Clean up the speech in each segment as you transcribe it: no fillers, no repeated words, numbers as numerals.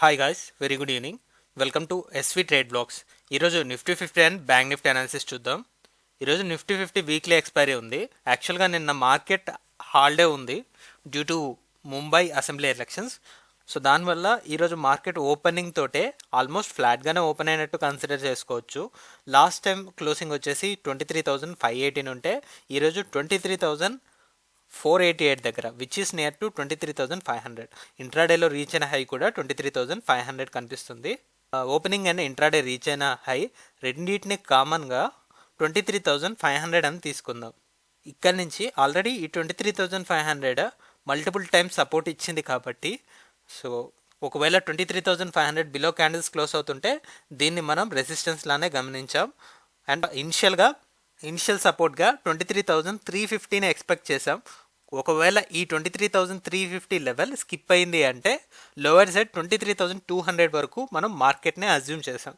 Hi guys, very good evening. Welcome to SV trade blogs. ఈరోజు Nifty 50 and bank Nifty analysis చూద్దాం. ఈరోజు Nifty 50 weekly expiry ఉంది. యాక్చువల్గా నిన్న మార్కెట్ హాలిడే ఉంది due to Mumbai assembly elections. So దానివల్ల ఈరోజు మార్కెట్ ఓపెనింగ్ తోటే ఆల్మోస్ట్ ఫ్లాట్గానే ఓపెన్ అయినట్టు కన్సిడర్ చేసుకోవచ్చు. లాస్ట్ టైం క్లోజింగ్ వచ్చేసి 23,518 ఉంటే ఈరోజు 23,488 దగ్గర, విచ్ ఈస్ నియర్ టు 23,500. ఇంట్రాడేలో రీచ్ అయిన హై కూడా 23,500 కనిపిస్తుంది. ఓపెనింగ్ అండ్ ఇంట్రాడే రీచ్ అయిన హై రెండింటిని కామన్గా 23,500 అని తీసుకుందాం. ఇక్కడ నుంచి ఆల్రెడీ ఈ 23,500 మల్టిపుల్ టైమ్స్ సపోర్ట్ ఇచ్చింది కాబట్టి, సో ఒకవేళ 23,500 బిలో క్యాండిల్స్ క్లోజ్ అవుతుంటే దీన్ని మనం రెసిస్టెన్స్ లానే గమనించాం. అండ్ ఇనిషియల్ సపోర్ట్గా 23,350ని ఎక్స్పెక్ట్ చేసాం. ఒకవేళ ఈ 23,350 లెవెల్ స్కిప్ అయింది అంటే లోవర్ సైడ్ 23,200 వరకు మనం మార్కెట్ని అజ్యూమ్ చేసాం.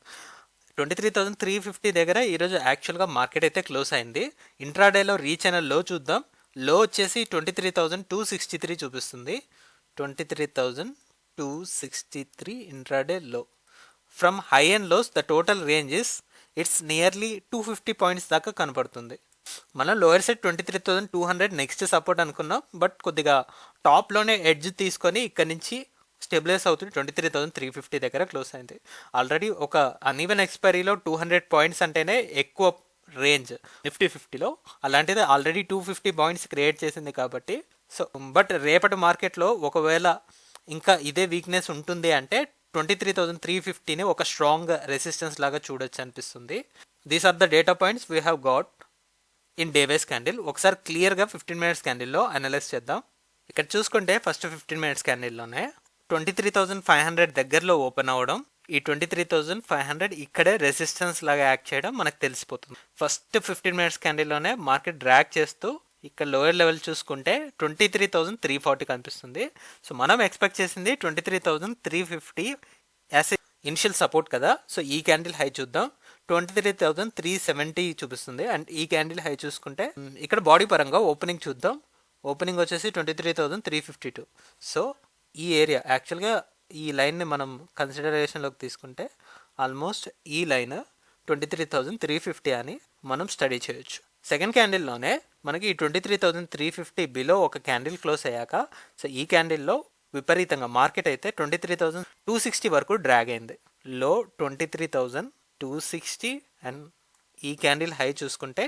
23,350 దగ్గర ఈరోజు యాక్చువల్గా మార్కెట్ అయితే క్లోజ్ అయింది. ఇంట్రాడేలో రీచ్ అయిన లో చూద్దాం. లో వచ్చేసి 23,263 చూపిస్తుంది. 23,263 ఇంట్రాడే లో. From high and lows the total range is it's nearly 250 points దాకా కనపడుతుంది. మనం లోయర్ సైడ్ 23,200 నెక్స్ట్ సపోర్ట్ అనుకున్నాం, బట్ కొద్దిగా టాప్లోనే ఎడ్జ్ తీసుకొని ఇక్కడ నుంచి స్టెబిలైజ్ అవుతుంది. 23,350 దగ్గర క్లోజ్ అయింది. ఆల్రెడీ ఒక అన్ఈవెన్ ఎక్స్పైరీలో 200 పాయింట్స్ అంటేనే ఎక్కువ రేంజ్ నిఫ్టీ 50లో, అలాంటిది ఆల్రెడీ 250 పాయింట్స్ క్రియేట్ చేసింది కాబట్టి. సో బట్ రేపటి మార్కెట్లో ఒకవేళ ఇంకా ఇదే వీక్నెస్ ఉంటుంది అంటే 23,350ని ఒక స్ట్రాంగ్ రెసిస్టెన్స్ లాగా చూడొచ్చు అనిపిస్తుంది. These are the data points we have got in day wise candle. ఒకసారి క్లియర్గా 15 మినిట్స్ క్యాండిల్లో అనలైజ్ చేద్దాం. ఇక్కడ చూసుకుంటే ఫస్ట్ 15 మినిట్స్ క్యాండిల్లోనే 23,500 దగ్గరలో ఓపెన్ అవ్వడం, ఈ 23,500 ఇక్కడే రెసిస్టెన్స్ లాగా యాక్ట్ చేయడం మనకు తెలిసిపోతుంది. ఫస్ట్ 15 మినిట్స్ క్యాండిల్లోనే మార్కెట్ డ్రాగ్ చేస్తూ ఇక్కడ లోయర్ లెవెల్ చూసుకుంటే 23,340 కనిపిస్తుంది. సో మనం ఎక్స్పెక్ట్ చేసింది 23,350 యాజ్ ఇనిషియల్ సపోర్ట్ కదా. సో ఈ క్యాండిల్ హై చూద్దాం. 23,370 చూపిస్తుంది. అండ్ ఈ క్యాండిల్ హై చూసుకుంటే ఇక్కడ బాడీ పరంగా ఓపెనింగ్ చూద్దాం. ఓపెనింగ్ వచ్చేసి 23,352. సో ఈ ఏరియా యాక్చువల్గా ఈ లైన్ని మనం కన్సిడరేషన్లోకి తీసుకుంటే ఆల్మోస్ట్ ఈ లైన్ 23,350 అని మనం స్టడీ చేయొచ్చు. సెకండ్ క్యాండిల్లోనే మనకి ఈ 23,350 బిలో ఒక క్యాండిల్ క్లోజ్ అయ్యాక, సో ఈ క్యాండిల్లో విపరీతంగా మార్కెట్ అయితే 23,260 వరకు డ్రాగ్ అయింది. లో 23,260 అండ్ ఈ క్యాండిల్ హై చూసుకుంటే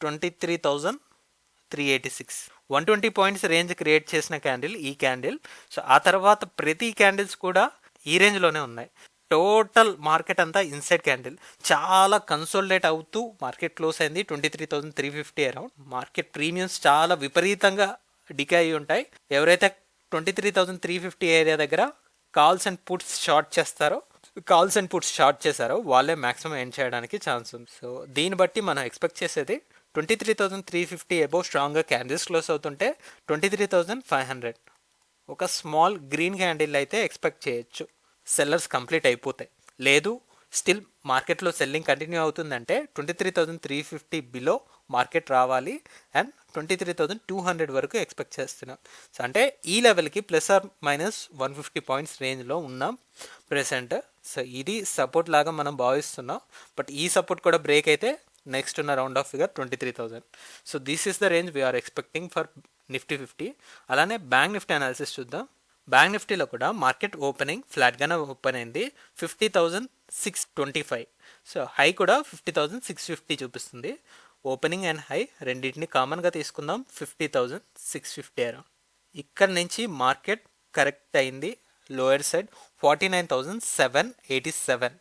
23,386. 120 పాయింట్స్ రేంజ్ క్రియేట్ చేసిన క్యాండిల్ ఈ క్యాండిల్. సో ఆ తర్వాత ప్రతి క్యాండిల్స్ కూడా ఈ రేంజ్లోనే ఉన్నాయి. టోటల్ మార్కెట్ అంతా ఇన్సైడ్ క్యాండిల్ చాలా కన్సోలిడేట్ అవుతూ మార్కెట్ క్లోజ్ అయింది 23,350 అరౌండ్. మార్కెట్ ప్రీమియమ్స్ చాలా విపరీతంగా డికే అయి ఉంటాయి. ఎవరైతే 23,350 ఏరియా దగ్గర కాల్స్ అండ్ పుట్స్ షార్ట్ చేశారో వాళ్ళే మ్యాక్సిమం ఎండ్ చేయడానికి ఛాన్స్ ఉంది. సో దీన్ని బట్టి మనం ఎక్స్పెక్ట్ చేసేది 23,350 అబోవ్ స్ట్రాంగ్గా క్యాండిల్స్ క్లోజ్ అవుతుంటే 23,500 ఒక స్మాల్ గ్రీన్ క్యాండిల్ అయితే ఎక్స్పెక్ట్ చేయొచ్చు. సెల్లర్స్ కంప్లీట్ అయిపోతాయి. లేదు స్టిల్ మార్కెట్లో సెల్లింగ్ కంటిన్యూ అవుతుందంటే 23,350 బిలో మార్కెట్ రావాలి అండ్ 23,200 వరకు ఎక్స్పెక్ట్ చేస్తున్నాం. సో అంటే ఈ లెవెల్కి ±150 పాయింట్స్ రేంజ్లో ఉన్నాం ప్రెసెంట్. సో ఇది సపోర్ట్ లాగా మనం భావిస్తున్నాం. బట్ ఈ సపోర్ట్ కూడా బ్రేక్ అయితే నెక్స్ట్ ఉన్న round off figure 23,000. So this is the range we are expecting for Nifty 50. అలానే బ్యాంక్ నిఫ్టీ అనాలిసిస్ చూద్దాం. బ్యాంక్ నిఫ్టీలో కూడా మార్కెట్ ఓపెనింగ్ ఫ్లాట్గానే ఓపెన్ అయింది 50,625. సో హై కూడా 50,650 చూపిస్తుంది. ఓపెనింగ్ అండ్ హై రెండింటిని కామన్గా తీసుకుందాం 50,650 అరౌండ్. ఇక్కడ నుంచి మార్కెట్ కరెక్ట్ అయింది lower side 49,787.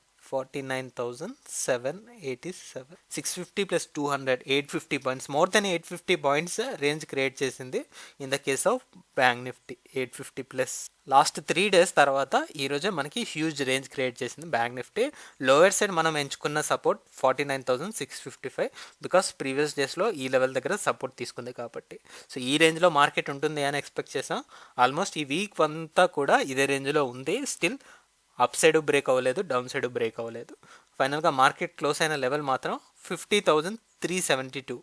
650 plus 200 850 points, more than 850 points range create చేసింది in the case of bank Nifty. 850 plus last 3 days తర్వాత ఈరోజే మనకి హ్యూజ్ రేంజ్ క్రియేట్ చేసింది బ్యాంక్ నిఫ్టీ. లోయర్ సైడ్ మనం ఎంచుకున్న సపోర్ట్ 49,655 బికాస్ ప్రీవియస్ డేస్లో ఈ లెవెల్ దగ్గర సపోర్ట్ తీసుకుంది కాబట్టి. సో ఈ రేంజ్లో మార్కెట్ ఉంటుంది అని ఎక్స్పెక్ట్ చేసాం. ఆల్మోస్ట్ ఈ వీక్ అంతా కూడా ఇదే రేంజ్లో ఉంది. స్టిల్ అప్ సైడ్ బ్రేక్ అవ్వలేదు, డౌన్ సైడ్ బ్రేక్ అవ్వలేదు. ఫైనల్గా మార్కెట్ క్లోజ్ అయిన లెవెల్ మాత్రం 50,372.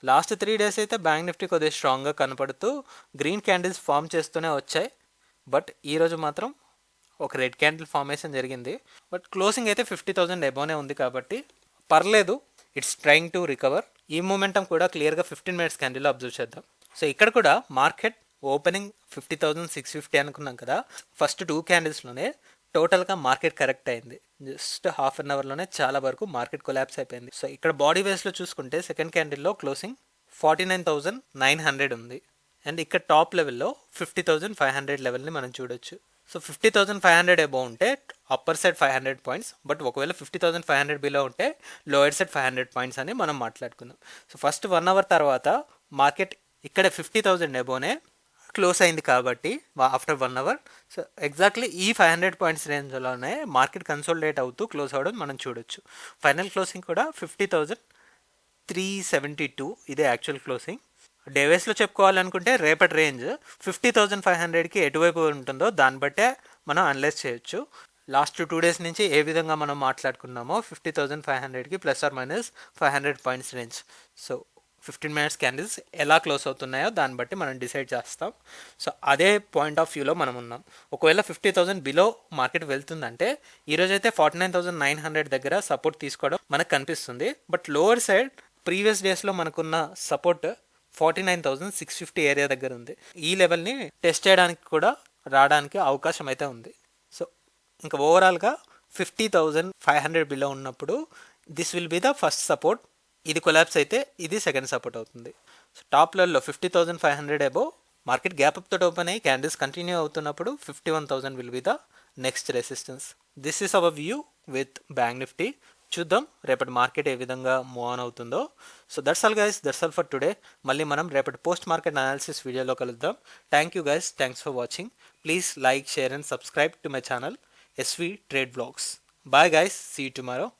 లాస్ట్ 3 డేస్ అయితే బ్యాంక్ నిఫ్టీ కొద్దిగా స్ట్రాంగ్గా కనపడుతూ గ్రీన్ క్యాండిల్స్ ఫామ్ చేస్తూనే వచ్చాయి. బట్ ఈరోజు మాత్రం ఒక రెడ్ క్యాండిల్ ఫార్మేషన్ జరిగింది. బట్ క్లోజింగ్ అయితే 50,000 ఎబోనే ఉంది కాబట్టి పర్లేదు, ఇట్స్ ట్రైయింగ్ టు రికవర్. ఈ మూమెంటం కూడా క్లియర్గా 15 మినిట్స్ క్యాండిల్లో అబ్జర్వ్ చేద్దాం. సో ఇక్కడ కూడా మార్కెట్ ఓపెనింగ్ 50,650 అనుకున్నాం కదా, ఫస్ట్ 2 క్యాండిల్స్లోనే టోటల్గా మార్కెట్ కరెక్ట్ అయింది. జస్ట్ హాఫ్ అన్ అవర్లోనే చాలా వరకు మార్కెట్ కొలాప్స్ అయిపోయింది. సో ఇక్కడ బాడీ వేస్లో చూసుకుంటే సెకండ్ క్యాండిల్లో క్లోజింగ్ 49,900 ఉంది. అండ్ ఇక్కడ టాప్ లెవెల్లో 50,500 లెవెల్ని మనం చూడొచ్చు. సో 50,500 అబౌవ్ ఉంటే అప్పర్ సైడ్ 500 పాయింట్స్, బట్ ఒకవేళ 50,500 బిలో ఉంటే లోయర్ సైడ్ 500 పాయింట్స్ అని మనం మాట్లాడుకుందాం. సో ఫస్ట్ 1 అవర్ తర్వాత మార్కెట్ ఇక్కడ 50,000 అబోవ్నే క్లోజ్ అయింది కాబట్టి ఆఫ్టర్ 1 అవర్. సో ఎగ్జాక్ట్లీ ఈ 500 పాయింట్స్ రేంజ్లోనే మార్కెట్ కన్సోలిడేట్ అవుతూ క్లోజ్ అవ్వడం మనం చూడొచ్చు. ఫైనల్ క్లోజింగ్ కూడా 50,372 ఇదే యాక్చువల్ క్లోజింగ్. డేవేస్లో చెప్పుకోవాలనుకుంటే రేపటి రేంజ్ 50,500కి ఎటువైపు ఉంటుందో దాన్ని బట్టే మనం అనలైజ్ చేయొచ్చు. లాస్ట్ 2 డేస్ నుంచి ఏ విధంగా మనం మాట్లాడుకున్నామో 50,500కి ±500 points range. So 15 minutes candles ఎలా క్లోజ్ అవుతున్నాయో దాన్ని బట్టి మనం డిసైడ్ చేస్తాం. సో అదే పాయింట్ ఆఫ్ వ్యూలో మనం ఉన్నాం. ఒకవేళ 50,000 బిలో మార్కెట్ వెళ్తుందంటే ఈరోజైతే 49,900 దగ్గర సపోర్ట్ తీసుకోవడం మనకు కనిపిస్తుంది. బట్ లోవర్ సైడ్ ప్రీవియస్ డేస్లో మనకున్న సపోర్ట్ 49,650 ఏరియా దగ్గర ఉంది. ఈ లెవెల్ని టెస్ట్ చేయడానికి కూడా రావడానికి అవకాశం అయితే ఉంది. సో ఇంకా ఓవరాల్గా 50,500 బిలో ఉన్నప్పుడు this will be the first support. ఇది కొలాప్స్ అయితే ఇది సెకండ్ సపోర్ట్ అవుతుంది. సో టాప్ లెవెల్లో 50,500 అబోవ్ మార్కెట్ గ్యాప్ అప్ తోటి ఓపెన్ అయ్యి క్యాండిల్స్ కంటిన్యూ అవుతున్నప్పుడు 51,000 will be the next resistance. This is our view with bank Nifty. చూద్దాం రేపటి మార్కెట్ ఏ విధంగా మూవ్ ఆన్ అవుతుందో. So that's all guys, that's all for today. మళ్ళీ మనం రేపటి పోస్ట్ మార్కెట్ అనాలిసిస్ వీడియోలో కలుద్దాం. Thank you guys, thanks for watching. Please like, share and subscribe to my channel SV Trade Vlogs. Bye guys, see you tomorrow.